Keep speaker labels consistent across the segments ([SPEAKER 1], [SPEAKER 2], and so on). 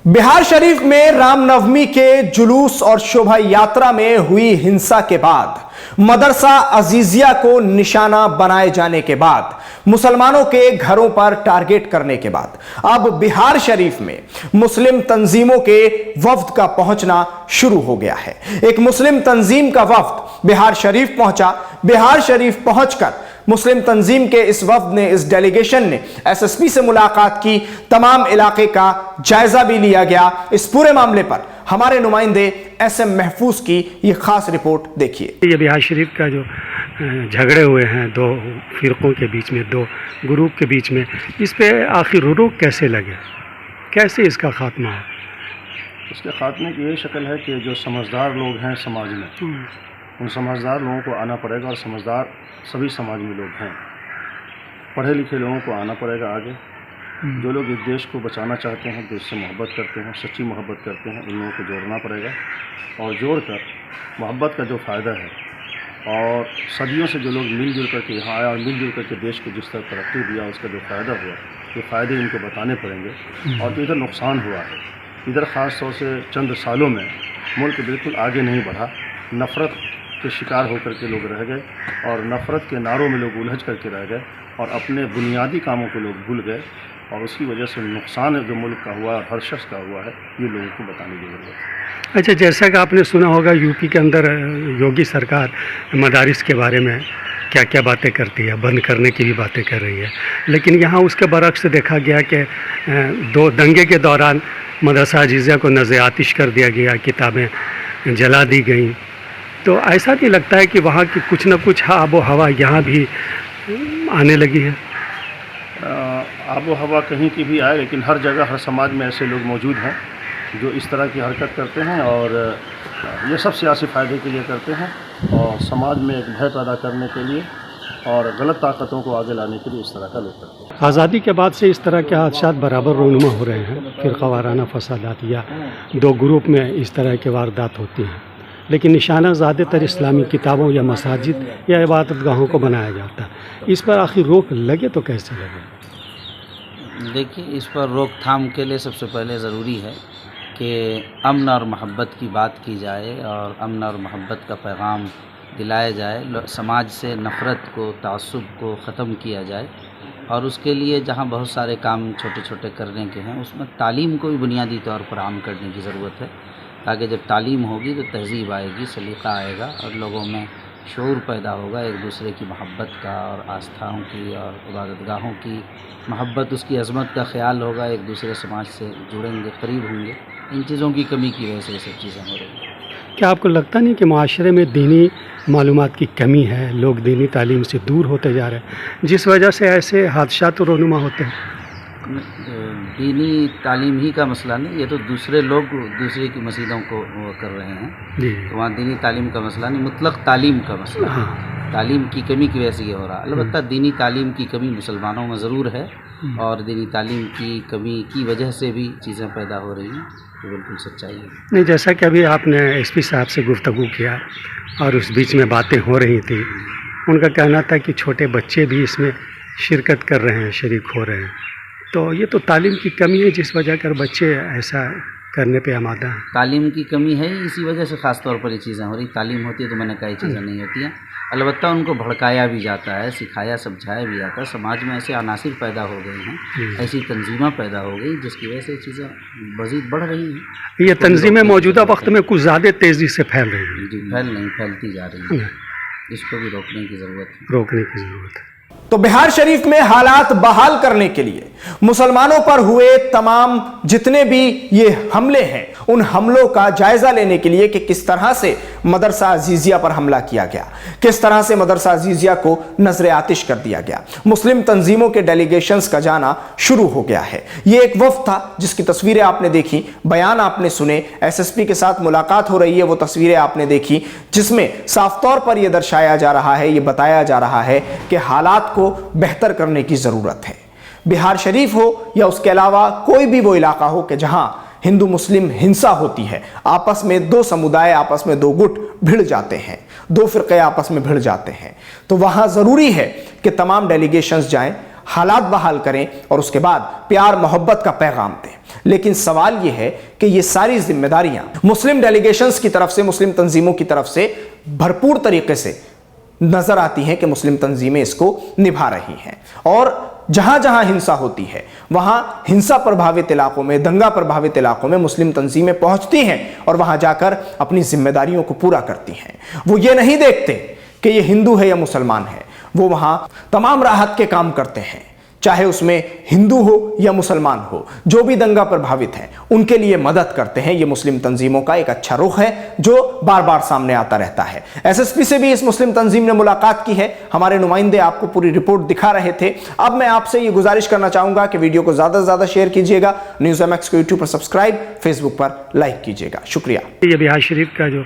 [SPEAKER 1] बिहार शरीफ में रामनवमी के जुलूस और शोभा यात्रा में हुई हिंसा के बाद, मदरसा अजीजिया को निशाना बनाए जाने के बाद, मुसलमानों के घरों पर टारगेट करने के बाद अब बिहार शरीफ में मुस्लिम तंजीमों के वफ्द का पहुंचना शुरू हो गया है। एक मुस्लिम तंजीम का वफ्द बिहार शरीफ पहुंचा। बिहार शरीफ पहुंचकर मुस्लिम तंजीम के इस वफ्द ने, इस डेलीगेशन ने एसएसपी से मुलाकात की, तमाम इलाके का जायजा भी लिया गया। इस पूरे मामले पर हमारे नुमाइंदे एसएम महफूज की ये खास रिपोर्ट देखिए।
[SPEAKER 2] ये बिहार शरीफ का जो झगड़े हुए हैं दो फिरकों के बीच में, दो ग्रुप के बीच में, इस पे आखिर रोक कैसे लगे, कैसे इसका खात्मा है?
[SPEAKER 3] इसके खात्मे की ये शक्ल है कि जो समझदार लोग हैं समाज में, उन समझदार लोगों को आना पड़ेगा, और समझदार सभी समाज में लोग हैं। पढ़े लिखे लोगों को आना पड़ेगा आगे। जो लोग इस देश को बचाना चाहते हैं, देश से मोहब्बत करते हैं, सच्ची मोहब्बत करते हैं, उन लोगों को जोड़ना पड़ेगा। और जोड़कर मोहब्बत का जो फ़ायदा है, और सदियों से जो लोग मिलजुल करके यहाँ आया और मिलजुल करके देश को जिस तरह तरक्की दिया, उसका जो फ़ायदा हुआ, ये फ़ायदे इनको बताने पड़ेंगे। और जो इधर नुकसान हुआ है, इधर ख़ास तौर से चंद सालों में मुल्क बिल्कुल आगे नहीं बढ़ा। नफ़रत के शिकार होकर के लोग रह गए, और नफ़रत के नारों में लोग उलझ करके रह गए, और अपने बुनियादी कामों को लोग भूल गए। और उसकी वजह से नुकसान जो मुल्क का हुआ है, हर शख्स का हुआ है, ये लोगों को बताने की ज़रूरत है।
[SPEAKER 2] अच्छा, जैसा कि आपने सुना होगा यूपी के अंदर योगी सरकार मदारिस के बारे में क्या क्या बातें करती है, बंद करने की भी बातें कर रही है, लेकिन यहाँ उसके बरक्स देखा गया कि दो दंगे के दौरान मदरसा अजीज़िया को नज़र आतिश कर दिया गया, किताबें जला दी गई। तो ऐसा नहीं लगता है कि वहाँ की कुछ न कुछ आबो हवा यहाँ भी आने लगी है?
[SPEAKER 3] आबो हवा कहीं की भी आए, लेकिन हर जगह हर समाज में ऐसे लोग मौजूद हैं जो इस तरह की हरकत करते हैं, और ये सब सियासी फ़ायदे के लिए करते हैं, और समाज में एक भय पैदा करने के लिए और गलत ताकतों को आगे लाने के लिए इस तरह का लोग करते हैं।
[SPEAKER 2] आज़ादी के बाद से इस तरह के हादसात बराबर रोनुमा हो रहे हैं। फ़िरक़ा वाराना फसादात या दो ग्रुप में इस तरह के वारदात होती हैं, लेकिन निशाना ज़्यादातर इस्लामी किताबों या मसाजिद या इबादत गाहों को बनाया जाता है। इस पर आखिर रोक लगे तो कैसे लगे?
[SPEAKER 4] देखिए, इस पर रोकथाम के लिए सबसे पहले ज़रूरी है कि अमन और मोहब्बत की बात की जाए, और अमन और मोहब्बत का पैगाम दिलाया जाए। समाज से नफ़रत को, तासुब को ख़त्म किया जाए, और उसके लिए जहाँ बहुत सारे काम छोटे छोटे करने के हैं, उसमें तालीम को भी बुनियादी तौर पर आम करने की ज़रूरत है, ताकि जब तालीम होगी तो तहज़ीब आएगी, सलीक़ा आएगा, और लोगों में शऊर पैदा होगा एक दूसरे की मोहब्बत का, और आस्थाओं की और इबादतगाहों की मोहब्बत, उसकी अज़मत का ख़्याल होगा, एक दूसरे समाज से जुड़ेंगे, करीब होंगे। इन चीज़ों की कमी की वजह से ये सब चीज़ें हो रही हैं।
[SPEAKER 2] क्या आपको लगता नहीं कि माशरे में दीनी मालूमात की कमी है, लोग दीनी तालीम से दूर होते जा रहे हैं, जिस वजह से ऐसे हादसात रोनुमा होते हैं?
[SPEAKER 4] दीनी तालीम ही का मसला नहीं, ये तो दूसरे लोग दूसरे की मस्जिदों को कर रहे हैं, तो वहाँ दीनी तालीम का मसला नहीं, मुतलक तालीम का मसला है। तालीम की कमी की वजह से ये हो रहा है। अलबत्ता दीनी तालीम की कमी मुसलमानों में ज़रूर है, और दीनी तालीम की कमी की वजह से भी चीज़ें पैदा हो रही हैं, तो बिल्कुल सच्चाई है।
[SPEAKER 2] नहीं, जैसा कि अभी आपने एसपी साहब से गुफ्तगू किया और उस बीच में बातें हो रही थी, उनका कहना था कि छोटे बच्चे भी इसमें शिरकत कर रहे हैं, शरीक हो रहे हैं। तो ये तो तालीम की कमी है जिस वजह कर बच्चे ऐसा करने पे आमादा हैं।
[SPEAKER 4] तालीम की कमी है, इसी वजह से ख़ास तौर पर ये चीज़ें हो रही। तालीम होती है तो मैंने कई चीज़ें नहीं होती हैं। अलबत्ता उनको भड़काया भी जाता है, सिखाया समझाया भी जाता है। समाज में ऐसे अनासिर पैदा हो गए हैं, ऐसी तंजीमें पैदा हो गई, जिसकी वजह से चीज़ें मज़ीद बढ़ रही हैं।
[SPEAKER 2] ये तंजीमें मौजूदा वक्त में कुछ ज़्यादा तेज़ी से फैल रही हैं।
[SPEAKER 4] जी, फैलती जा रही हैं। इसको भी रोकने की ज़रूरत है।
[SPEAKER 1] तो बिहार शरीफ में हालात बहाल करने के लिए मुसलमानों पर हुए तमाम जितने भी ये हमले हैं, उन हमलों का जायजा लेने के लिए कि किस तरह से मदरसा अजीजिया पर हमला किया गया, किस तरह से मदरसा अजीजिया को नजर आतिश कर दिया गया, मुस्लिम तंजीमों के डेलीगेशंस का जाना शुरू हो गया है। ये एक वफ्द था जिसकी तस्वीरें आपने देखी, बयान आपने सुने, एसएसपी के साथ मुलाकात हो रही है, वो तस्वीरें आपने देखी, जिसमें साफ तौर पर यह दर्शाया जा रहा है, यह बताया जा रहा है कि हालात को बेहतर करने की जरूरत है। बिहार शरीफ हो या उसके अलावा कोई भी वो इलाका हो कि जहां हिंदू मुस्लिम हिंसा होती है, आपस में दो समुदाय, आपस में दो गुट भिड़ जाते हैं, दो फिरके आपस में भिड़ जाते हैं, तो वहां जरूरी है कि तमाम डेलीगेशंस जाएं, हालात बहाल करें और उसके बाद प्यार मोहब्बत का पैगाम दें। लेकिन सवाल यह है कि ये सारी जिम्मेदारियां मुस्लिम डेलीगेशंस की तरफ से, मुस्लिम तंजीमों की तरफ से भरपूर तरीके से नजर आती हैं कि मुस्लिम तंजीमें इसको निभा रही हैं। और जहां जहां हिंसा होती है वहां हिंसा प्रभावित इलाकों में, दंगा प्रभावित इलाकों में मुस्लिम तंजीमें पहुंचती हैं और वहां जाकर अपनी जिम्मेदारियों को पूरा करती हैं। वो ये नहीं देखते कि ये हिंदू है या मुसलमान है, वो वहां तमाम राहत के काम करते हैं, चाहे उसमें हिंदू हो या मुसलमान हो, जो भी दंगा प्रभावित हैं उनके लिए मदद करते हैं। ये मुस्लिम तंजीमों का एक अच्छा रुख है जो बार बार सामने आता रहता है। एसएसपी से भी इस मुस्लिम तंजीम ने मुलाकात की है, हमारे नुमाइंदे आपको पूरी रिपोर्ट दिखा रहे थे। अब मैं आपसे ये गुजारिश करना चाहूंगा कि वीडियो को ज्यादा से ज्यादा शेयर कीजिएगा, न्यूज़ MX को यूट्यूब पर सब्सक्राइब, फेसबुक पर लाइक कीजिएगा। शुक्रिया।
[SPEAKER 2] ये बिहार शरीफ का जो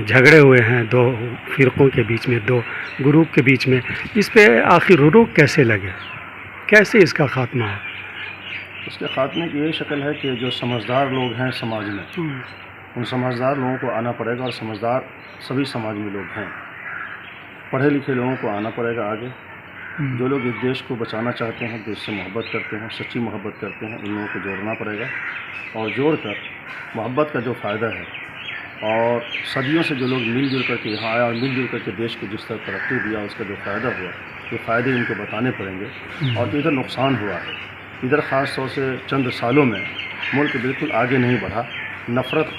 [SPEAKER 2] झगड़े हुए हैं दो फिरकों के बीच में, दो ग्रुप के बीच में, इस पे आखिर रुख कैसे लगे, कैसे इसका खात्मा हो?
[SPEAKER 3] इसके खात्मे की ये शक्ल है कि जो समझदार लोग हैं समाज में, उन समझदार लोगों को आना पड़ेगा, और समझदार सभी समाज में लोग हैं। पढ़े लिखे लोगों को आना पड़ेगा आगे। जो लोग इस देश को बचाना चाहते हैं, देश से मोहब्बत करते हैं, सच्ची मोहब्बत करते हैं, उन लोगों को जोड़ना पड़ेगा। और जोड़कर मोहब्बत का जो फ़ायदा है, और सदियों से जो लोग मिलजुल करके यहाँ आया और मिलजुल करके देश को जिस तरह तरक्की दिया, उसका जो फ़ायदा हुआ, ये फ़ायदे इनको बताने पड़ेंगे। और जो इधर नुकसान हुआ है, इधर ख़ास तौर से चंद सालों में मुल्क बिल्कुल आगे नहीं बढ़ा, नफ़रत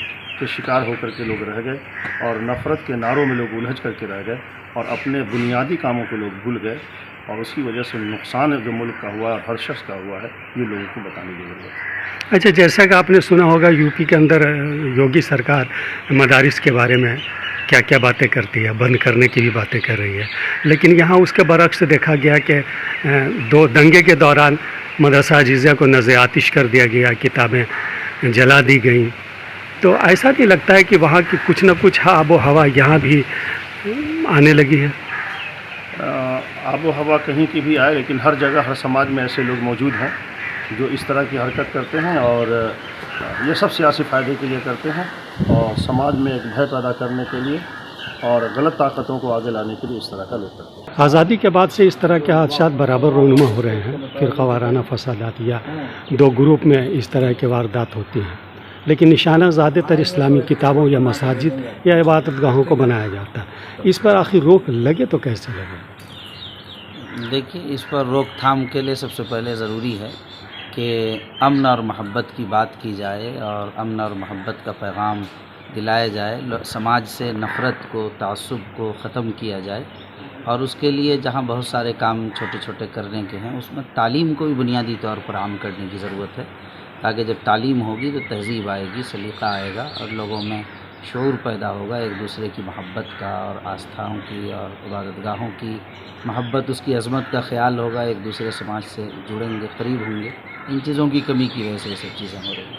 [SPEAKER 3] के शिकार होकर के लोग रह गए, और नफ़रत के नारों में लोग उलझ करके रह गए, और अपने बुनियादी कामों को लोग भूल गए, और उसकी वजह से नुकसान जो मुल्क का हुआ है, हर शख्स का हुआ है, ये लोगों को बताने की ज़रूरत है।
[SPEAKER 2] अच्छा, जैसा कि आपने सुना होगा यूपी के अंदर योगी सरकार मदारिस के बारे में क्या क्या बातें करती है, बंद करने की भी बातें कर रही है, लेकिन यहाँ उसके बरक्स देखा गया कि दो दंगे के दौरान मदरसा अजीज़ा को नज़े आतिश कर दिया गया, किताबें जला दी गई। तो ऐसा नहीं लगता है कि वहाँ की कुछ न कुछ आबो हवा यहाँ भी आने लगी है?
[SPEAKER 3] आबो हवा कहीं की भी आए, लेकिन हर जगह हर समाज में ऐसे लोग मौजूद हैं जो इस तरह की हरकत करते हैं, और ये सब सियासी फ़ायदे के लिए करते हैं, और समाज में एक भय पैदा करने के लिए और गलत ताकतों को आगे लाने के लिए इस तरह का लोग करते हैं।
[SPEAKER 2] आज़ादी के बाद से इस तरह के हादसात बराबर रोनुमा हो रहे हैं, फ़िरक़ा वाराना फसादात या दो ग्रुप में इस तरह के वारदात होती हैं, लेकिन निशाना ज़्यादातर इस्लामी किताबों या मसाजिद या इबादत गाहों को बनाया जाता है। इस पर आखिर रोक लगे तो कैसे लगे?
[SPEAKER 4] देखिए, इस पर रोकथाम के लिए सबसे पहले ज़रूरी है कि अमन और मोहब्बत की बात की जाए, और अमन और मोहब्बत का पैगाम दिलाया जाए, समाज से नफ़रत को, तासुब को ख़त्म किया जाए। और उसके लिए जहाँ बहुत सारे काम छोटे छोटे करने के हैं, उसमें तालीम को भी बुनियादी तौर पर आम करने की ज़रूरत है, ताकि जब तालीम होगी तो तहज़ीब आएगी, सलीक़ा आएगा, और लोगों में शऊर पैदा होगा एक दूसरे की मोहब्बत का, और आस्थाओं की और इबादतगाहों की मोहब्बत, उसकी अज़मत का ख़्याल होगा, एक दूसरे समाज से जुड़ेंगे, करीब होंगे। इन चीज़ों की कमी की वजह से ये सब चीज़ें हो रही हैं।